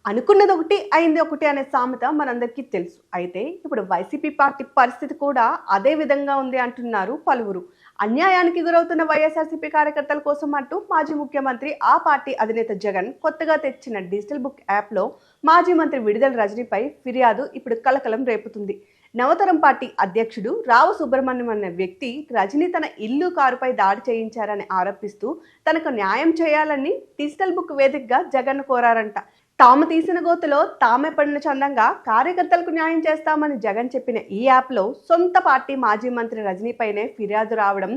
అనుకున్నది ఒకటి అయింది ఒకటి అనే సామెత మనందరికీ తెలుసు. అయితే ఇప్పుడు వైసీపీ పార్టీ పరిస్థితి కూడా అదే విధంగా ఉంది అంటున్నారు పలువురు. అన్యాయానికి గురవుతున్న వైఎస్ఆర్సీపీ కార్యకర్తల కోసం అంటూ మాజీ ముఖ్యమంత్రి ఆ పార్టీ అధినేత జగన్ కొత్తగా తెచ్చిన డిజిటల్ బుక్ యాప్లో మాజీ మంత్రి విడుదల రజనీపై ఫిర్యాదు ఇప్పుడు కలకలం రేపుతుంది. నవతరం పార్టీ అధ్యక్షుడు రావు సుబ్రహ్మణ్యం అనే వ్యక్తి రజనీ తన ఇల్లు కారుపై దాడి చేయించారని ఆరోపిస్తూ తనకు న్యాయం చేయాలని డిజిటల్ బుక్ వేదికగా జగన్ కోరారంట. తాము తీసిన గోతులో తామే పడిన చందంగా కార్యకర్తలకు న్యాయం చేస్తామని జగన్ చెప్పిన ఈ యాప్లో సొంత పార్టీ మాజీ మంత్రి రజనీపైనే ఫిర్యాదు రావడం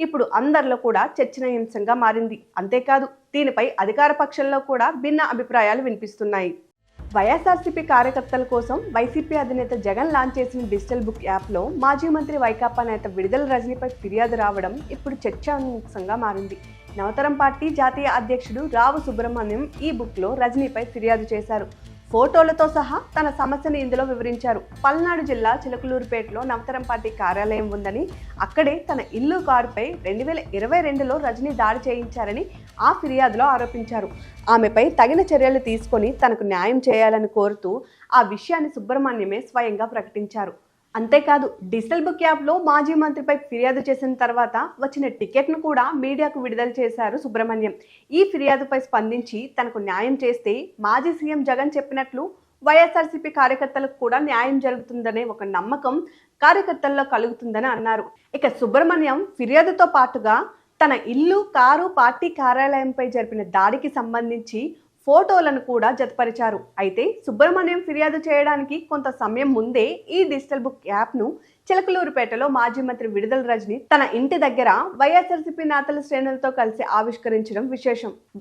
ఇప్పుడు అందరిలో కూడా చర్చనీయాంశంగా మారింది. అంతేకాదు, దీనిపై అధికార పక్షంలో కూడా భిన్న అభిప్రాయాలు వినిపిస్తున్నాయి. వైఎస్ఆర్సీపీ కార్యకర్తల కోసం వైసీపీ అధినేత జగన్ లాంచ్ చేసిన డిజిటల్ బుక్ యాప్లో మాజీ మంత్రి వైకాపా నేత విడుదల రజనీపై ఫిర్యాదు రావడం ఇప్పుడు చర్చాంశంగా మారింది. నవతరం పార్టీ జాతీయ అధ్యక్షుడు రావు సుబ్రహ్మణ్యం ఈ బుక్లో రజనీపై ఫిర్యాదు చేశారు. ఫోటోలతో సహా తన సమస్యను ఇందులో వివరించారు. పల్నాడు జిల్లా చిలకలూరుపేటలో నవతరం పార్టీ కార్యాలయం ఉందని, అక్కడే తన ఇల్లు కారుపై 2022లో రజనీ దాడి చేయించారని ఆ ఫిర్యాదులో ఆరోపించారు. ఆమెపై తగిన చర్యలు తీసుకొని తనకు న్యాయం చేయాలని కోరుతూ ఆ విషయాన్ని సుబ్రహ్మణ్యమే స్వయంగా ప్రకటించారు. అంతేకాదు, డిజిటల్ బుక్ యాప్లో మాజీ మంత్రిపై ఫిర్యాదు చేసిన తర్వాత వచ్చిన టికెట్ను కూడా మీడియాకు విడుదల చేశారు సుబ్రహ్మణ్యం. ఈ ఫిర్యాదుపై స్పందించి తనకు న్యాయం చేస్తే మాజీ సీఎం జగన్ చెప్పినట్లు వైఎస్ఆర్సీపీ కార్యకర్తలకు కూడా న్యాయం జరుగుతుందనే ఒక నమ్మకం కార్యకర్తల్లో కలుగుతుందని అన్నారు. ఇక సుబ్రహ్మణ్యం ఫిర్యాదుతో పాటుగా తన ఇల్లు, కారు, పార్టీ కార్యాలయంపై జరిపిన దాడికి సంబంధించి ఫోటోలను కూడా జతపరిచారు. అయితే సుబ్రహ్మణ్యం ఫిర్యాదు చేయడానికి కొంత సమయం ముందే ఈ డిజిటల్ బుక్ యాప్ను చిలకలూరుపేటలో మాజీ మంత్రి విడుదల రజనీ తన ఇంటి దగ్గర వైఎస్ఆర్సీపీ నేతల శ్రేణులతో కలిసి ఆవిష్కరించడం విశేషం.